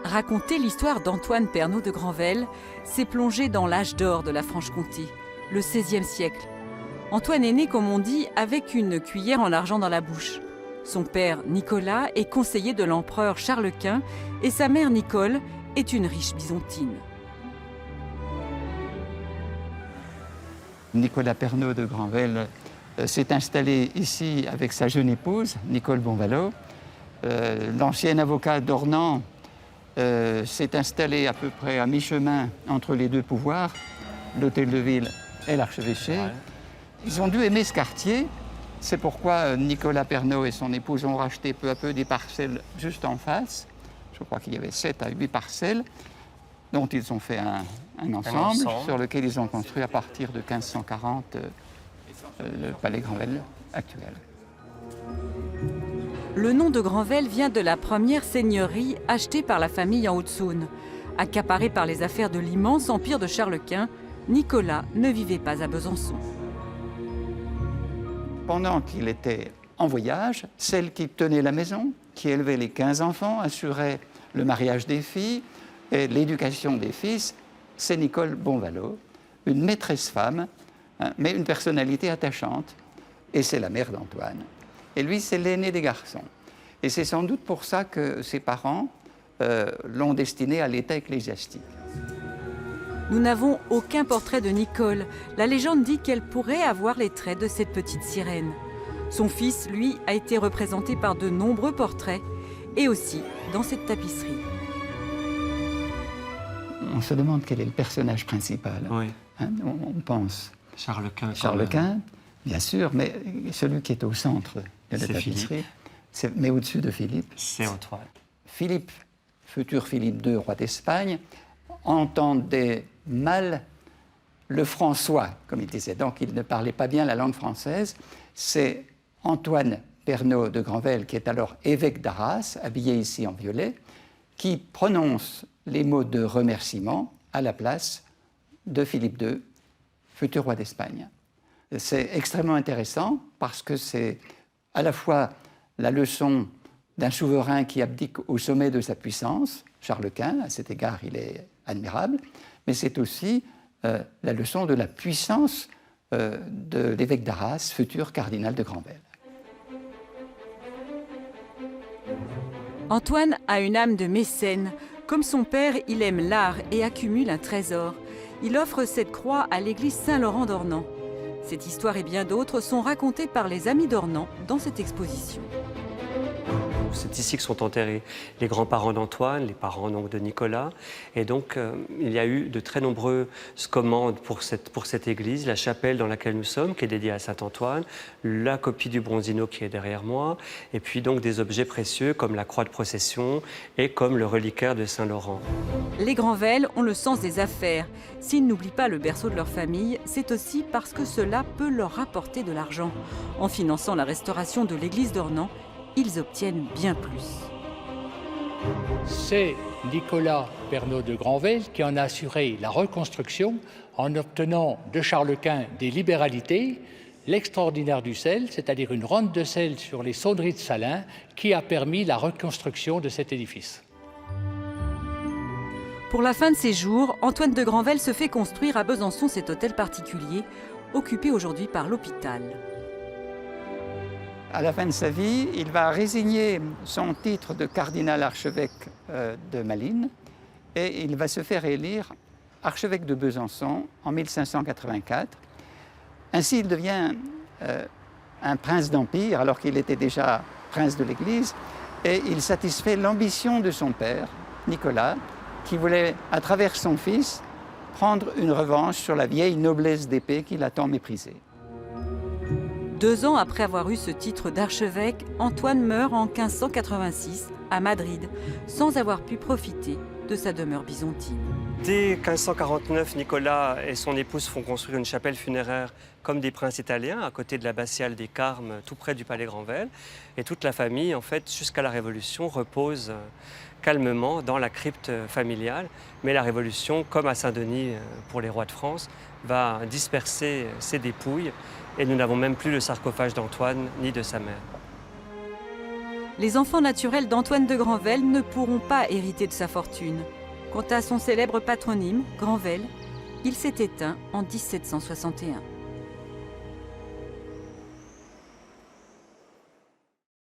Raconter l'histoire d'Antoine Pernot de Granvelle, c'est plonger dans l'âge d'or de la Franche-Comté, le XVIe siècle. Antoine est né, comme on dit, avec une cuillère en argent dans la bouche. Son père, Nicolas, est conseiller de l'empereur Charles Quint et sa mère, Nicole, est une riche byzantine. Nicolas Pernot de Granvelle s'est installé ici avec sa jeune épouse, Nicole Bonvalot. L'ancien avocat d'Ornans s'est installé à peu près à mi-chemin entre les deux pouvoirs, l'hôtel de ville et l'archevêché. Ouais. Ils ont dû aimer ce quartier. C'est pourquoi Nicolas Pernot et son épouse ont racheté peu à peu des parcelles juste en face. Je crois qu'il y avait 7 à 8 parcelles dont ils ont fait un ensemble sur lequel ils ont construit à partir de 1540 le palais Granvelle actuel. Le nom de Granvelle vient de la première seigneurie achetée par la famille en Haute-Saône. Accaparée par les affaires de l'immense empire de Charles Quint, Nicolas ne vivait pas à Besançon. Pendant qu'il était en voyage, celle qui tenait la maison, qui élevait les 15 enfants, assurait le mariage des filles et l'éducation des fils, c'est Nicole Bonvalot, une maîtresse femme, mais une personnalité attachante, et c'est la mère d'Antoine. Et lui, c'est l'aîné des garçons. Et c'est sans doute pour ça que ses parents l'ont destiné à l'état ecclésiastique. Nous n'avons aucun portrait de Nicole. La légende dit qu'elle pourrait avoir les traits de cette petite sirène. Son fils, lui, a été représenté par de nombreux portraits, et aussi dans cette tapisserie. On se demande quel est le personnage principal. Oui. Hein, on pense Charles Quint. Charles Quint, bien sûr, mais celui qui est au centre de la tapisserie, mais au-dessus de Philippe, c'est Antoine. Philippe, futur Philippe II, roi d'Espagne, entendait mal le François, comme il disait. Donc, il ne parlait pas bien la langue française. C'est Antoine Pernot de Granvelle, qui est alors évêque d'Arras, habillé ici en violet, qui prononce les mots de remerciement à la place de Philippe II, futur roi d'Espagne. C'est extrêmement intéressant parce que c'est à la fois la leçon d'un souverain qui abdique au sommet de sa puissance, Charles Quint, à cet égard il est admirable, mais c'est aussi la leçon de la puissance de l'évêque d'Arras, futur cardinal de Granvelle. Antoine a une âme de mécène. Comme son père, il aime l'art et accumule un trésor. Il offre cette croix à l'église Saint-Laurent d'Ornans. Cette histoire et bien d'autres sont racontées par les amis d'Ornans dans cette exposition. C'est ici que sont enterrés les grands-parents d'Antoine, les parents donc, de Nicolas. Et donc, il y a eu de très nombreuses commandes pour cette église, la chapelle dans laquelle nous sommes, qui est dédiée à Saint-Antoine, la copie du Bronzino qui est derrière moi, et puis donc des objets précieux comme la croix de procession et comme le reliquaire de Saint-Laurent. Les Granvelle ont le sens des affaires. S'ils n'oublient pas le berceau de leur famille, c'est aussi parce que cela peut leur rapporter de l'argent. En finançant la restauration de l'église d'Ornans, ils obtiennent bien plus. C'est Nicolas Pernot de Granvelle qui en a assuré la reconstruction en obtenant de Charles Quint des libéralités, l'extraordinaire du sel, c'est-à-dire une rente de sel sur les sauneries de Salins, qui a permis la reconstruction de cet édifice. Pour la fin de ses jours, Antoine de Granvelle se fait construire à Besançon cet hôtel particulier, occupé aujourd'hui par l'hôpital. À la fin de sa vie, il va résigner son titre de cardinal archevêque de Malines et il va se faire élire archevêque de Besançon en 1584. Ainsi, il devient un prince d'Empire alors qu'il était déjà prince de l'Église et il satisfait l'ambition de son père, Nicolas, qui voulait, à travers son fils, prendre une revanche sur la vieille noblesse d'épée qu'il a tant méprisée. 2 ans après avoir eu ce titre d'archevêque, Antoine meurt en 1586 à Madrid, sans avoir pu profiter de sa demeure byzantine. Dès 1549, Nicolas et son épouse font construire une chapelle funéraire comme des princes italiens, à côté de l'abbatiale des Carmes, tout près du palais Granvelle. Et toute la famille, en fait, jusqu'à la Révolution, repose calmement dans la crypte familiale. Mais la Révolution, comme à Saint-Denis pour les rois de France, va disperser ses dépouilles. Et nous n'avons même plus le sarcophage d'Antoine ni de sa mère. Les enfants naturels d'Antoine de Granvelle ne pourront pas hériter de sa fortune. Quant à son célèbre patronyme, Granvelle, il s'est éteint en 1761.